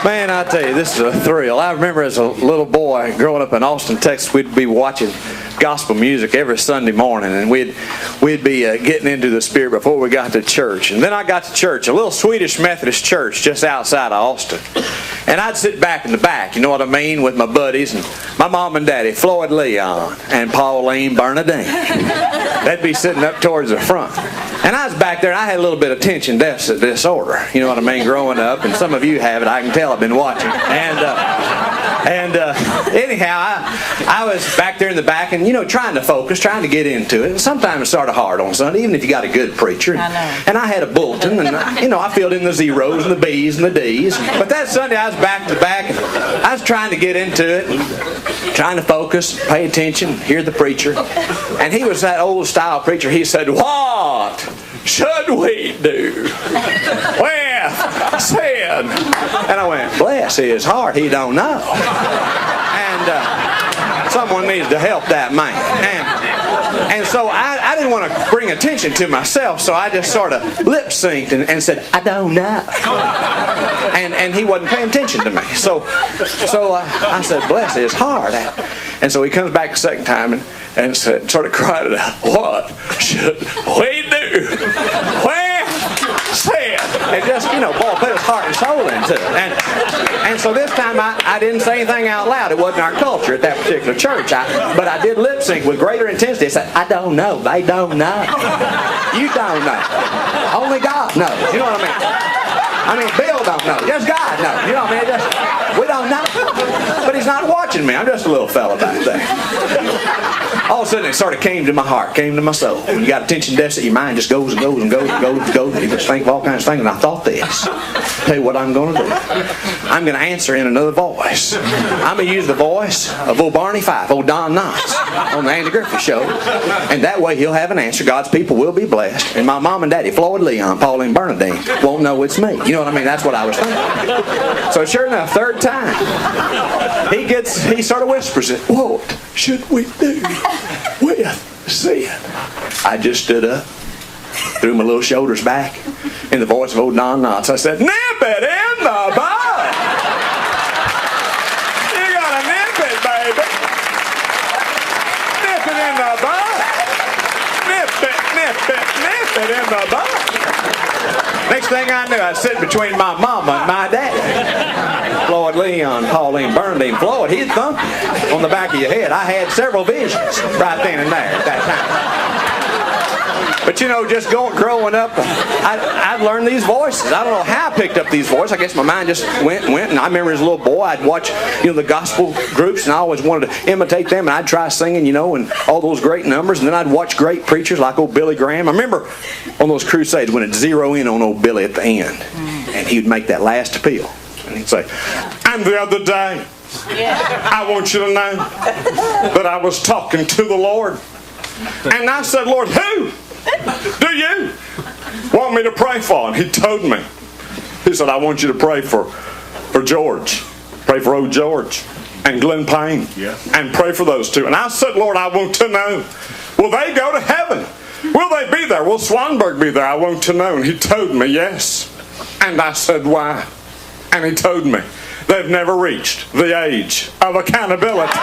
Man, I tell you, this is a thrill. I remember as a little boy growing up in Austin, Texas, we'd be watching gospel music every Sunday morning, and we'd be getting into the Spirit before we got to church. And then I got to church, a little Swedish Methodist church just outside of Austin. And I'd sit back in the back, you know what I mean, with my buddies, and my mom and daddy, Floyd Leon and Pauline Bernadine. They'd be sitting up towards the front. And I was back there, and I had a little bit of attention deficit disorder, you know what I mean, growing up. And some of you have it, I can tell, I've been watching. Anyhow, I was back there in the back and, you know, trying to focus, trying to get into it. And sometimes it's sort of hard on Sunday, even if you got a good preacher. I know. And I had a bulletin, and, you know, I filled in the zeros and the B's and the D's. But that Sunday, I was back to back, and I was trying to get into it, trying to focus, pay attention, hear the preacher. And he was that old-style preacher. He said, "What should we do with sin?" And I went, "Bless his heart, he don't know." And someone needs to help that man. And so I didn't want to bring attention to myself, so I just sort of lip-synced and said, "I don't know." And he wasn't paying attention to me. So I said, "Bless his heart." And so he comes back the second time and said, sort of cried it out, "What should we do? Well, sin." And just, you know, boy, put his heart and soul into it. And so this time I didn't say anything out loud. It wasn't our culture at that particular church. But I did lip sync with greater intensity. I said, "I don't know. They don't know. You don't know. Only God knows." You know what I mean? I mean, Bill don't know. Just God knows. You know what I mean? We don't know. But he's not watching me. I'm just a little fella back there. All of a sudden, it sort of came to my heart, came to my soul. When you got attention deficit, your mind just goes and goes and goes and goes and goes. You just think of all kinds of things. And I thought this. Tell you what I'm going to do. I'm going to answer in another voice. I'm going to use the voice of old Barney Fife, old Don Knotts, on the Andy Griffith Show. And that way he'll have an answer. God's people will be blessed. And my mom and daddy, Floyd Leon, Pauline Bernadine, won't know it's me. You know what I mean? That's what I was thinking. So sure enough, third time, he sort of whispers it. "What should we do with sin?" I just stood up, threw my little shoulders back, in the voice of old Don Knotts. I said, "Nip it in the bud. You gotta nip it, baby. Nip it in the bud. Nip it in the bud." Next thing I knew, I was sitting between my mama and my daddy. Floyd Leon, Pauline Bernadine. Floyd, he'd thump you on the back of your head. I had several visions right then and there at that time. But you know, just growing up, I'd learned these voices. I don't know how I picked up these voices. I guess my mind just went. And I remember as a little boy, I'd watch, you know, the gospel groups, and I always wanted to imitate them. And I'd try singing, you know, and all those great numbers. And then I'd watch great preachers like old Billy Graham. I remember on those crusades when it'd zero in on old Billy at the end, and he'd make that last appeal, and he'd say, "And the other day, I want you to know that I was talking to the Lord, and I said, 'Lord, who do you want me to pray for?' And he told me. He said, 'I want you to pray for George. Pray for old George and Glenn Payne. And pray for those two.' And I said, 'Lord, I want to know, will they go to heaven? Will they be there? Will Swanberg be there? I want to know.' And he told me, yes. And I said, 'Why?' And he told me, they've never reached the age of accountability."